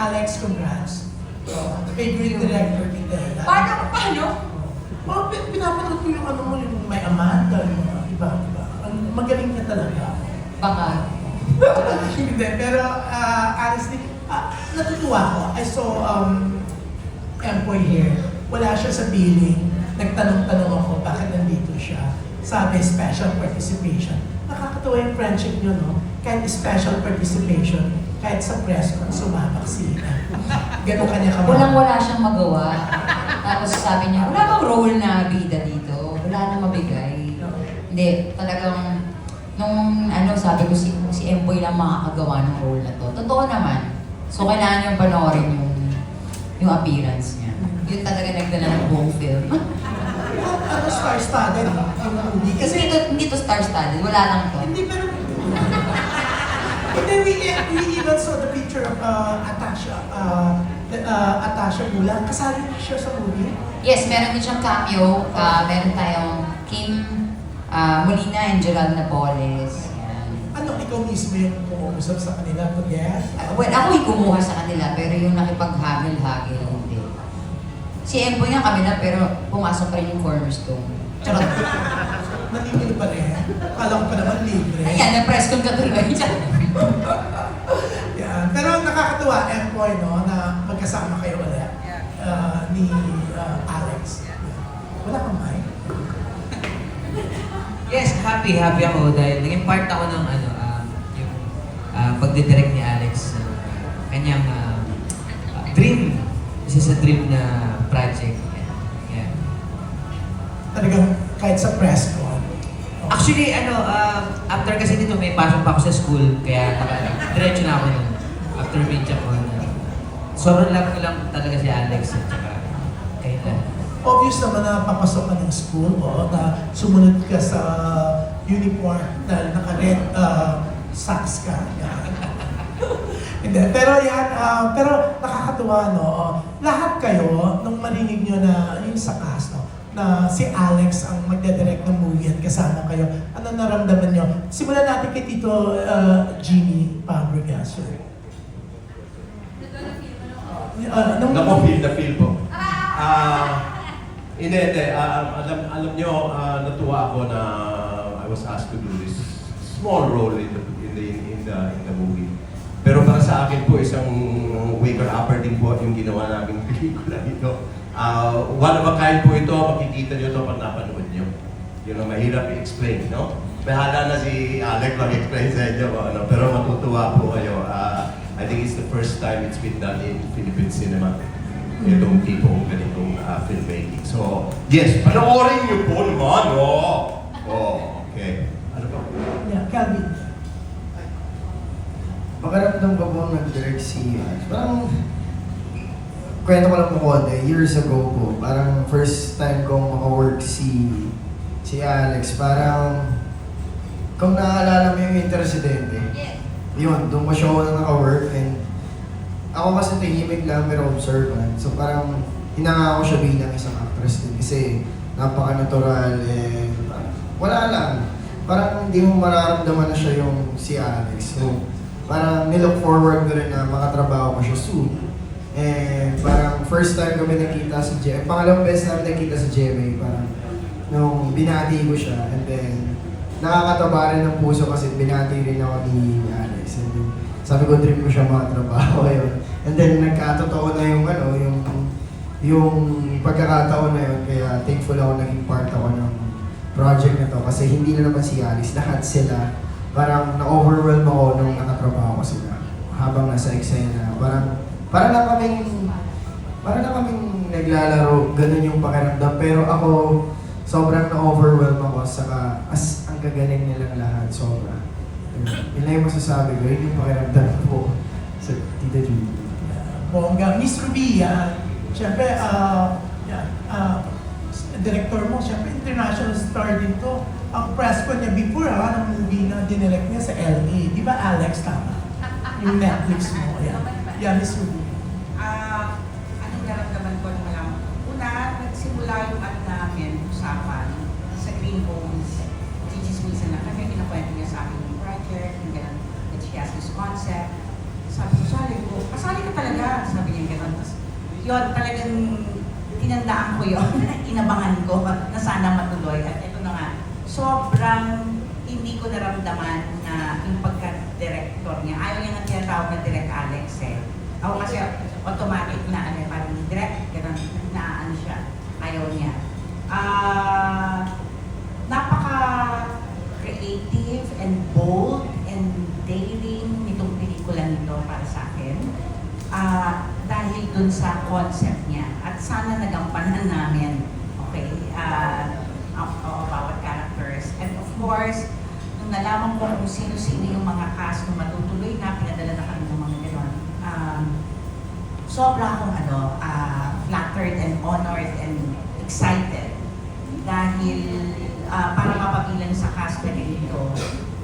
Alex, congrats. Favorite director kita. Paano? Pinapanood ko yung ano mo, yung may Amanda, yung iba. Magaling ka talaga. Baka. Hindi, pero honestly, natutuwa ko. I saw Empoy here. Wala siya sa billing. Nagtanong-tanong ako bakit nandito siya. Sabi, special participation. Nakakatuwa yung friendship nyo, no? Kahit special participation, kahit sa press con, sumabak sila. Ganun kanya kamahal. Walang-wala siyang magawa. Tapos sabi niya, wala bang role na bida dito? Wala na mabigay. Hindi, talagang, sabi ko si Empoy lang makakagawa ng role na to. Totoo naman. So, kailangan niyong panoorin yung appearance niya. Yun talaga nagdala ng buong film. Ano, star-studded, yung movie. Kasi hindi to star-studded, wala lang to. Hindi, pero... Hindi, we even saw the picture of Atasha Bulan. Kasali na siya sa movie. Yes, meron din siyang cameo. Meron tayong Kim Molina and Gerald Napoles. Yan. Ano, ikaw mismo yung kumuusap sa kanila to get? Well, ako yung kumuha sa kanila, pero yung nakipaghagil-hagil, hindi. Si Empoy nga kami na, pero pumasok pa rin yung cornerstone. Charot. Nalibre pa rin. Kala ko pa naman libre. Ayan, na-press kong katuloy. Yan. Pero nakakatuwa, Empoy, no, na magkasama kayo ulit ni Alex. Wala kang mic? Yes, happy ako dahil naging part ako ng yung pagdidirect ni Alex ng kanyang dream. Isa sa dream na project. Yeah. Talagang kahit sa press con. Actually, after kasi dito may pasok pa ako sa school, kaya diretso na ako nun. After media ko, sobrang love ko lang talaga si Alex at saka kayo lang. Obvious naman na papasok ka ng school o na sumunod ka sa uniform na naka-red socks ka. Yan. Hindi, pero yan, pero nakakatuwa, no? Lahat kayo, nung marinig nyo na yung sa cast, no? Na si Alex ang magdadirect ng movie at kasama kayo, ano naramdaman nyo? Simulan natin kay Tito Jimmy Fabregas. Nako-feel na feel po. Hindi. Alam nyo, natuwa ako na I was asked to do this small role in the movie. Pero para sa akin po, isang waker-upper din po yung ginawa naming pelikula dito. One of a kind po ito, makikita nyo ito pag napanood nyo. Yun ang mahirap i-explain, no? Bahala na si Alec mag-explain sa inyo, pero matutuwa po kayo. I think it's the first time it's been done in Philippine cinema. Itong tipong ganitong filmmaking. So, yes, panoorin niyo po naman, okay. Ano ba? Yeah, Calvin. Makaramdam ko po nag-direct si Alex. Parang, kwento ko lang po konti, years ago po, parang first time kong maka-work si Alex, parang, kung naaalala mo yung Interresidente, yun, doon ko siya ako na naka-work, and ako kasi tahimik lang pero observant. So parang hinanga ko siya bilang isang actress din kasi napaka-natural and wala lang. Parang hindi mo mararamdaman na siya yung si Alex. So parang nilook forward ko rin na makatrabaho ko siya soon. And parang first time kami nakita sa GMA, pangalawang beses namin nakita sa GMA, parang nung binati ko siya and then nakakataba rin ng puso kasi binati rin ako ni Alex. And then, sabi ko, dream ko siya makatrabaho yun. And then, nagkatotoo na yung pagkakataon na yun. Kaya thankful ako naging part ako ng project na to. Kasi hindi na naman si Alice, lahat sila. Parang na-overwhelm ako nung nakatrabaho ko sila. Habang nasa eksena. Parang na kaming naglalaro. Ganun yung pakiramdam. Pero ako, sobrang na-overwhelm ako. Saka, ang gagaling nilang lahat. Sobra. Yun lang yung masasabi ko, yun yung pakiramdam ko sa Tita Judy. Bongga. Miss Ruby, siyempre, director mo, siyempre international star din to. Ang press ko niya before, ng movie na dinirect niya sa LA. Di ba, Alex, tama? Yung Netflix mo. Yeah, Miss Ruby. Anong naramdaman ko nung malaman? Una, nagsimula yung namin, usapan sa Green Homes. Minsan na kami, pinakwento niya sa akin yung project, and then she has this concept. sabi ko, kasali ka talaga. Sabi niya gano'n. Tapos, yun, talagang tinandaan ko yun. Inabangan ko na sana matuloy. At ito na nga, sobrang hindi ko naramdaman na yung pagka-director niya. Ayaw niya ng tinatawag na Direct Alex eh. Ako kasi automatic na ano, parang direct, gano'n, na ano siya. Ayaw niya. Napaka-creative and bold and daring nitong pelikula nito para sa akin. Dahil dun sa concept niya. At sana nagampanan namin, okay, bawat characters. And of course, nung nalaman ko kung sino-sino yung mga cast na matutuloy na, pinadala na kami ng mga gano'n. Sobra akong flattered and honored and excited dahil para mapabilang sa cast na ganito,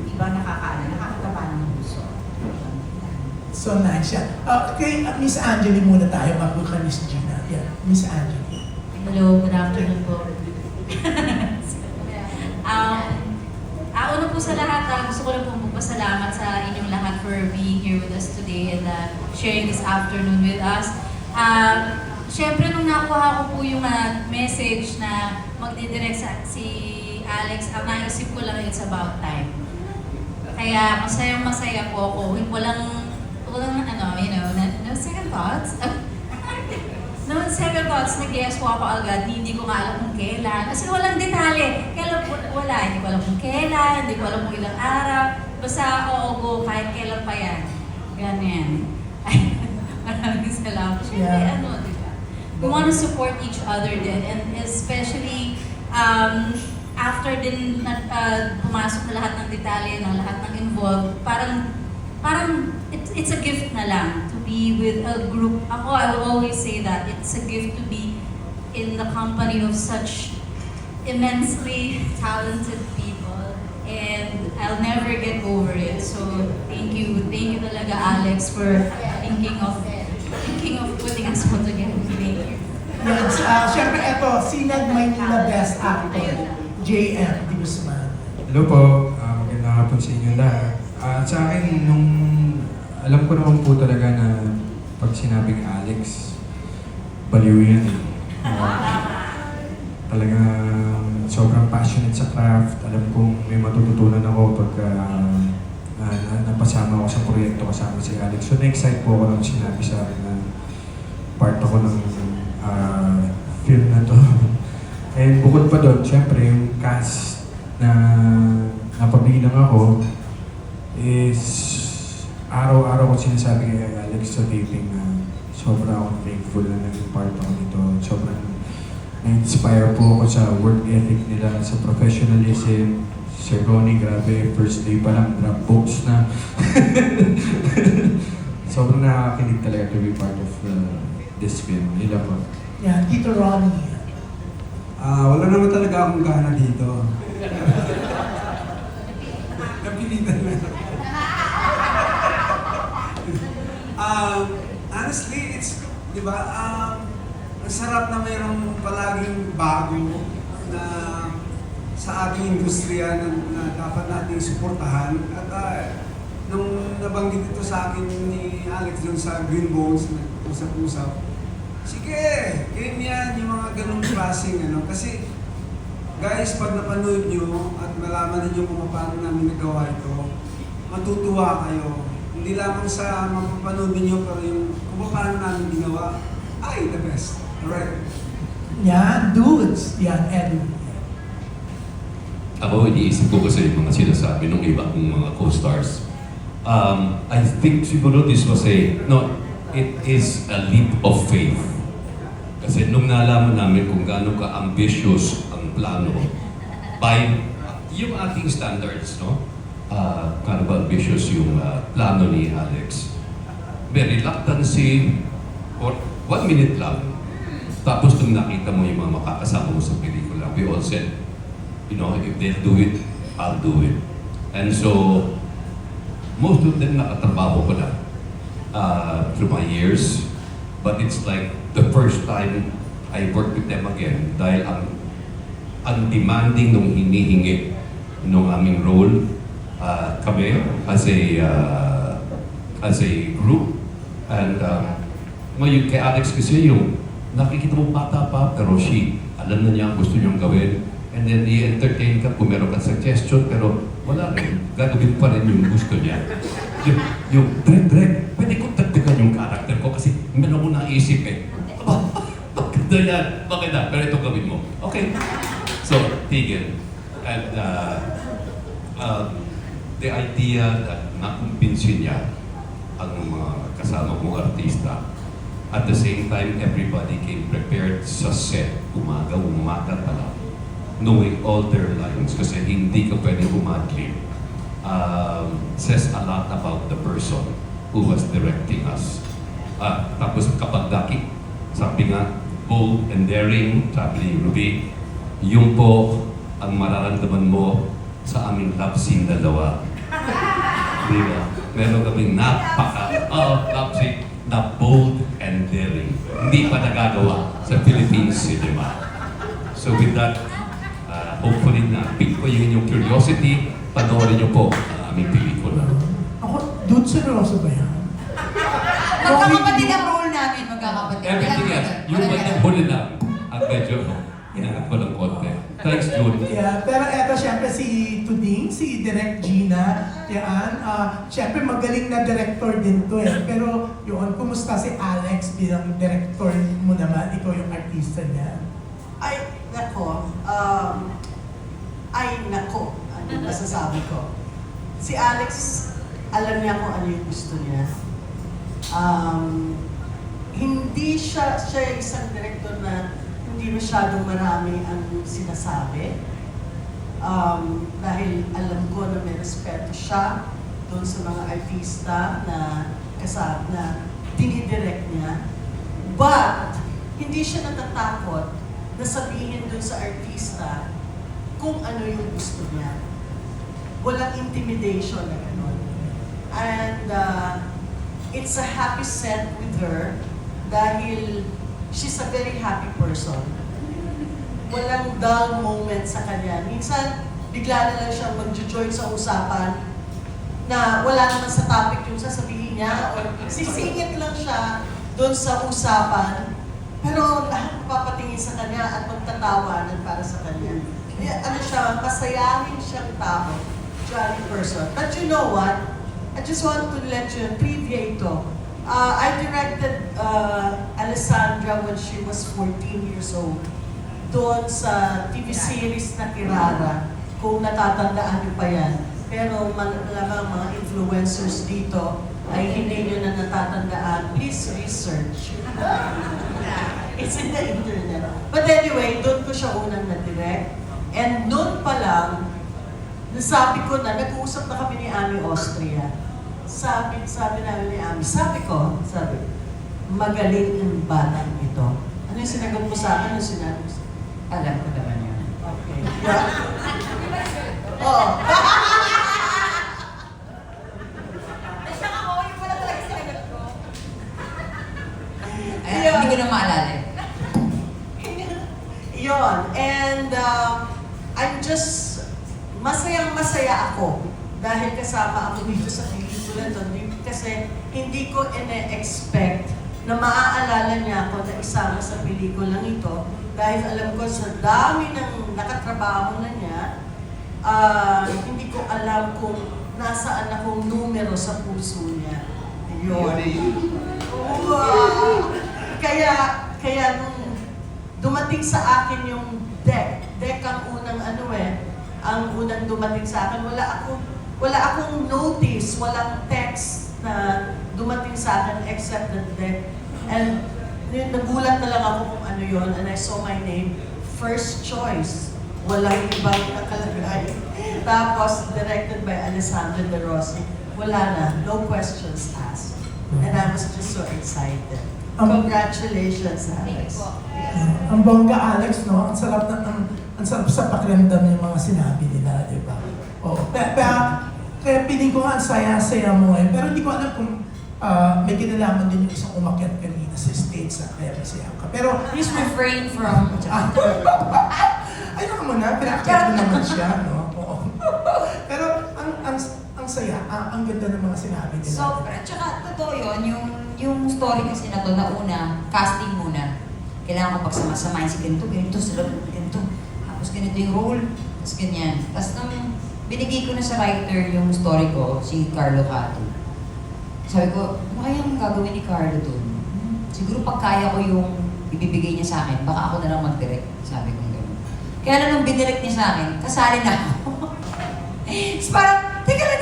di ba nakakataba ng puso. So nice siya. Kay Miss Angeli muna tayo bago ka Miss Gina. Yeah, Miss Angeli. Hello, good afternoon po. Una po sa lahat, gusto ko lang po magpasalamat sa inyong lahat for being here with us today and sharing this afternoon with us. Siyempre, nung nakuha ko po yung message na magdidirect si Alex, ang naisip ko lang, it's about time. Kaya masayang-masaya po ako. Walang no second thoughts. No second thoughts, nag-yes po ako agad. Hindi ko nga alam kung kailan. Kasi walang detalye. Wala. Hindi ko alam kung kailan, hindi ko alam kung ilang araw. Basta oo, go, kahit kailan pa yan. Ganyan. Ay, maraming salamat. Siyempre, diba? We want to support each other din. And especially, after din pumasok na lahat ng detalye, ng lahat ng involved, parang it's a gift na lang to be with a group. Ako, I will always say that it's a gift to be in the company of such immensely talented people, and I'll never get over it. So thank you talaga, Alex, for thinking of putting us all together. Thank you. Yes, syempre eto, Sinag Maynila Best Actor, JM Di Guzman. Hello po, magandang hapon sa inyo lahat. Sa akin, alam ko naman po talaga na pag sinabing Alex, baliw yan eh. Talagang sobrang passionate sa craft. Alam kong may matututunan ako pag napasama ako sa proyekto kasama si Alex. So na-excite po ako nang sinabi sa akin na part ako ng film na to. And bukod pa doon, syempre yung cast na napabilang ako is araw-araw ko sinasabi kay Alex sa taping na sobrang akong thankful na naging part ako nito. Sobrang na-inspire po ako sa work ethic nila, sa professionalism. Sir Ronnie, grabe, first day pa lang, drop books na. Sobrang nakakilig talaga to be part of this film. Nila po. Yan, Tito Ronnie. Wala naman talaga akong gana dito. Napilitan na. Honestly, it's, di ba, ang sarap na mayroong palaging bago na sa ating industriya na dapat nating suportahan. At nung nabanggit ito sa akin ni Alex dun sa Green Bones, usap-usap, sige, game yan, yung mga ganong klaseng kasi guys, pag napanood nyo at malaman ninyo kung paano namin nagawa ito, matutuwa kayo. Hindi lamang sa mapapanood ninyo, pero yung kung paano namin ginawa, ay, the best. Alright. Yan, dudes. Yan, Eddie. Ako, iniisip ko kasi yung mga sinasabi ng iba kong mga co-stars. I think siguro this was it is a leap of faith. Kasi nung nalaman namin kung gaano ka-ambitious ang plano by yung ating standards, no? Gaano ba ambitious yung plano ni Alex. May reluctancy for 1 minute lang. Tapos nung nakita mo yung mga makakasama mo sa pelikula, we all said, you know, if they'll do it, I'll do it. And so, most of them nakatrabaho ko na through my years. But it's like the first time I worked with them again dahil ang demanding nung hinihingi nung aming role kami as a as a group. And ngayon kay Alex kasi yung nakikita mo bata pa, pero alam na niya ang gusto niyang gawin. And then i-entertain ka kung meron kang suggestion, pero wala rin. Gagawin pa rin yung gusto niya. Yung Drek, pwede kong dagdagan yung character ko kasi meron ko naisip eh. Maganda yan. Bakit na? Pero ito gawin mo. Okay. So, tigil. And the idea that nakumbinsin niya ang mga kasama mong artista. At the same time, everybody came prepared sa set. Umaga pa lang. Knowing all their lines. Kasi hindi ka pwede umadlib. Says a lot about the person who was directing us. Tapos kapag daki, sabi nga, bold and daring, sabi ni Ruby, yung po ang mararamdaman mo sa aming love scene dalawa. Diba? Meron kaming love scene na bold and daring. Hindi pa nagagawa sa Philippine cinema. So with that, hopefully na-pick ko yung inyong curiosity, panoorin niyo po ang aming pelikula. Ako, dude, seryoso ba yan? Magkakapatid ang role namin, magkakapatid. Everything else, yung bandang huli lang, ang medyo, inangat ko lang konti. Thanks, June. Yeah, pero eto syempre si Tuding, si Direk Gina, yan. Syempre magaling na director din to eh. Pero yun, kumusta si Alex bilang director mo naman? Ikaw yung artista niya. Ay, nako. Ano masasabi ko? Si Alex, alam niya kung ano yung gusto niya. Hindi siya isang director na hindi masyadong marami ang sinasabi. Dahil alam ko na may respeto siya doon sa mga artista na dinidirect niya. But, hindi siya natatakot na sabihin doon sa artista kung ano yung gusto niya. Walang intimidation na gano'n. And it's a happy set with her dahil she's a very happy person. Walang dull moment sa kanya. Minsan, bigla na lang siyang mag-join sa usapan na wala naman sa topic yung sasabihin niya or sisingit lang siya doon sa usapan. Pero lahat papatingin sa kanya at magtatawanan para sa kanya. Ano siya, masayahin siyang tao, jolly person. But you know what? I just want to let you preview ito. I directed Alessandra when she was 14 years old. Doon sa TV series na Kirara, kung natatandaan niyo pa yan. Pero malamang mga influencers dito ay hindi niyo na natatandaan. Please research. It's in the internet. But anyway, doon ko siya unang na-direct. And noon pa lang, nasabi ko na, nag-uusap na kami ni Ami Austria. Sabi namin ni Ami, sabi, magaling ang batang ito. Ano yung sinagot mo sa akin? Ano sinabi mo? Alam ko naman yun. Okay. Yeah. Oh. Hindi ko na maalala. Yun. And I'm just, masayang-masaya ako dahil kasama ako dito sa pelikula to. Kasi hindi ko ine-expect na maaalala niya ako na isama sa pelikulang ito dahil alam ko sa dami ng nakatrabaho na niya, hindi ko alam kung nasaan akong numero sa puso niya. Yun. Wow! Kaya nung dumating sa akin yung deck ang unang ang unang dumating sa akin, wala akong notice, walang text na dumating sa akin except the deck. And nagulat na lang ako kung ano yun, and I saw my name, first choice. Walang ibang nakalagay. Tapos, directed by Alessandra De Rossi. Wala na, no questions asked. And I was just so excited. Congratulations, Alex. Ang bongga, Alex, no? Ang sarap sa pakiramdam yung mga sinabi nila, di ba? Kaya piling ko nga ang saya-saya mo eh. Pero hindi ko alam kung may kinalaman din yung isang umakyat kanina sa stage kaya masaya ka. Pero, Please refrain from... ay naman mo na, pinakyat mo naman siya, no? Oo. Pero ang saya. Ang ganda ng mga sinabi nila. Sobra. Tsaka totoo yun, yung story kasi na to na una, casting muna. Kailangan ko pagsama-samahin si ganito, sila ganito. Tapos ganito yung role, tapos ganyan. Tapos nung binigay ko na sa writer yung story ko, si Carlo Cato. Sabi ko, ano kayang gagawin ni Carlo dun? Siguro pag kaya ko yung ibibigay niya sa akin, baka ako na lang mag-direct. Sabi ko gano'n. Kaya na nung binirect niya sa akin, kasali na ako. Tapos parang, teka lang,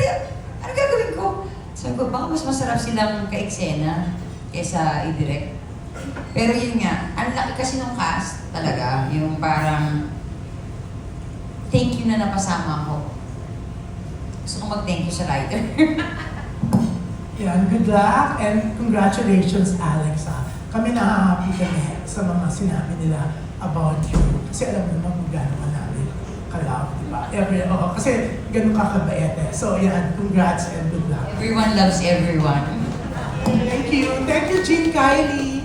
ano gagawin ko? Sabi ko, baka mas masarap silang ka-eksena kesa i-direct. Pero yun nga, ang laki kasi ng cast talaga, yung parang thank you na napasama ko. Gusto ko mag-thank you sa writer. Yan, good luck and congratulations, Alex. Kami na-happy kami sa mga sinabi nila about you. Kasi alam naman kung gano'n ka namin ka-love, di ba? Kasi gano'n kakabait eh. So yan, congrats and good luck. Everyone loves everyone. Thank you. Thank you, Jean Kylie.